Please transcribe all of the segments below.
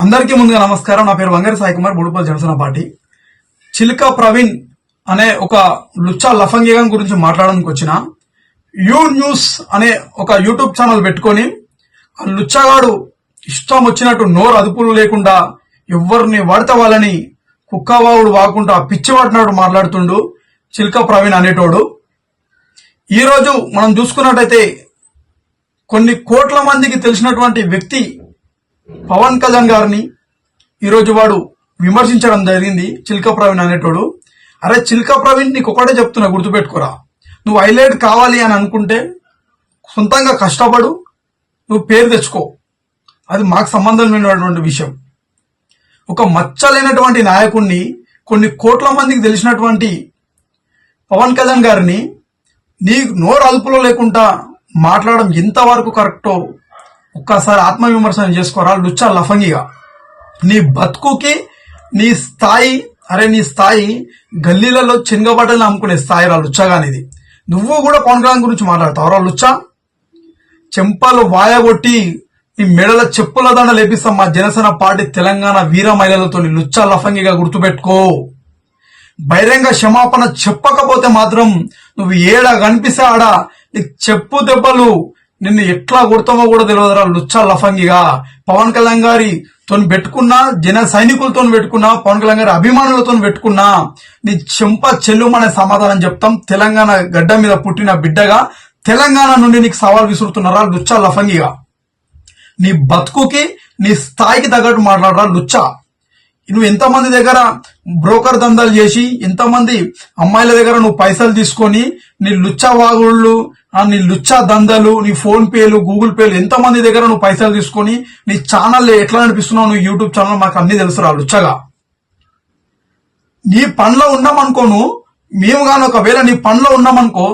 అందరికీ ముందుగా నమస్కారం. నా పేరు వంగరి సాయి కుమార్, బుడుపల్లి జనసేన పార్టీ. చిల్కా ప్రవీణ్ అనే ఒక లుచ్చా లఫంగిగా గురించి మాట్లాడడానికి వచ్చిన యూ న్యూస్ అనే ఒక యూట్యూబ్ ఛానల్ పెట్టుకొని ఆ లుచ్చగాడు ఇష్టం వచ్చినట్టు నోరు అదుపులు లేకుండా ఎవరిని వాడితే వాళ్ళని కుక్కవావుడు వాకుంటా పిచ్చి పట్టినట్టు మాట్లాడుతుండు చిల్కా ప్రవీణ్ అనేటోడు. ఈరోజు మనం చూసుకున్నట్టయితే కొన్ని కోట్ల మందికి తెలిసినటువంటి వ్యక్తి పవన్ కళ్యాణ్ గారిని ఈరోజు వాడు విమర్శించడం జరిగింది. చిల్కా ప్రవీణ్ అనేటోడు, అరే చిల్కా ప్రవీణ్ నీకు ఒకటే చెప్తున్నా, గుర్తుపెట్టుకోరా. నువ్వు హైలైట్ కావాలి అని అనుకుంటే సొంతంగా కష్టపడు, నువ్వు పేరు తెచ్చుకో. అది మాకు సంబంధం లేనటువంటి విషయం. ఒక మచ్చలేనటువంటి నాయకుడిని, కొన్ని కోట్ల మందికి తెలిసినటువంటి పవన్ కళ్యాణ్ గారిని నీ నోరు అదుపులో లేకుండా మాట్లాడడం ఎంతవరకు కరెక్టో ఒక్కసారి ఆత్మవిమర్శన చేసుకోరా లుచ్చా లఫంగిగా. నీ బతుకుకి నీ స్థాయి, అరే నీ స్థాయి గల్లీలలో చెంగబడ్డలు అమ్ముకునే స్థాయి రా లుచ్చగానిది. నువ్వు కూడా పవన్ కళ్యాణ్ గురించి మాట్లాడతావు రా లుచ్చా. చెంపలు వాయగొట్టి నీ మెడల చెప్పుల దండ లేపిస్తాం మా జనసేన పార్టీ తెలంగాణ వీర మహిళలతో. లుచ్చా లఫంగిగా గుర్తుపెట్టుకో. బహిరంగ క్షమాపణ చెప్పకపోతే మాత్రం నువ్వు ఏడ కనిపిస్తే ఆడ నీకు చెప్పు దెబ్బలు నిన్ను ఎట్లా కొడతామో కూడా తెలియదురా లుచ్చా లఫంగిగా. పవన్ కళ్యాణ్ గారి తోని పెట్టుకున్నా, జన సైనికులతో పెట్టుకున్నా, పవన్ కళ్యాణ్ గారి అభిమానులతో పెట్టుకున్నా నీ చెంప చెల్లుమనే సమాధానం చెప్తాం. తెలంగాణ గడ్డ మీద పుట్టిన బిడ్డగా తెలంగాణ నుండి నీకు సవాల్ విసురుతున్నారా లుచ్చా లఫంగిగా. నీ బతుకుకి నీ స్థాయికి తగ్గట్టు మాట్లాడరా లుచ్చా. నువ్వు ఎంతమంది దగ్గర బ్రోకర్ దందాలు చేసి, ఎంతమంది అమ్మాయిల దగ్గర నువ్వు పైసలు తీసుకొని నీ లుచ్చా వాగుళ్ళు, నీ లుచ్చా దందాలు, నీ ఫోన్ పేలు, గూగుల్ పేలు, ఎంతమంది దగ్గర నువ్వు పైసలు తీసుకొని నీ ఛానల్ ఎట్లా నడిపిస్తున్నావు, నువ్వు యూట్యూబ్ ఛానల్ మాకు అన్ని తెలుసురా లుచ్చగా. నీ పనిలో ఉన్నామనుకోను, మేము కానీ ఒకవేళ నీ పనిలో ఉన్నామనుకో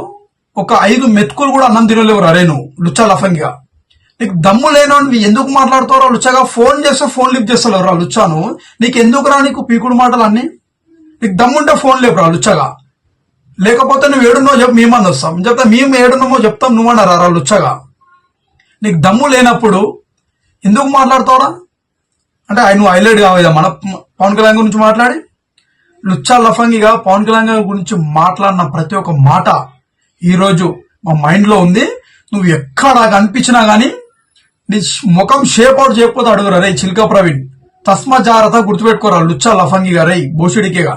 ఒక 5 మెతుకులు కూడా అన్నం తినలేవురా రే నువ్వు లుచ్చా లఫంగిగా. నీకు దమ్ము లేనోని ఎందుకు మాట్లాడుతావురా లుచ్చగా. ఫోన్ చేస్తే ఫోన్ లిఫ్ట్ చేస్తలేవురా లుచ్చాను. నీకు ఎందుకురా నీకు పీకుడు మాటలు అన్ని. నీకు దమ్ముంటే ఫోన్ లేపురా లుచ్చగా. లేకపోతే నువ్వు ఏడున్నావు చెప్పు, మేమంది వస్తాం చెప్తా. మేము ఏడున్నామో చెప్తాం, నువ్వన్నారా లుచ్చగా. నీకు దమ్ము లేనప్పుడు ఎందుకు మాట్లాడతావురా. అంటే నువ్వు హైలైట్ కావేదా మన పవన్ కళ్యాణ్ గురించి మాట్లాడి. లుచ్చా లఫంగిగా పవన్ కళ్యాణ్ గురించి మాట్లాడిన ప్రతి ఒక్క మాట ఈరోజు మా మైండ్ లో ఉంది. నువ్వు ఎక్కడ కనిపించినా గానీ నీ ముఖం షేప్ అవుట్ చేయకపోతే అడుగురా రే చిల్కా ప్రవీణ్. తస్మా జాగ్రత్త, గుర్తుపెట్టుకోరా లుచ్చా లఫంగిగా రే బోషిడికేగా.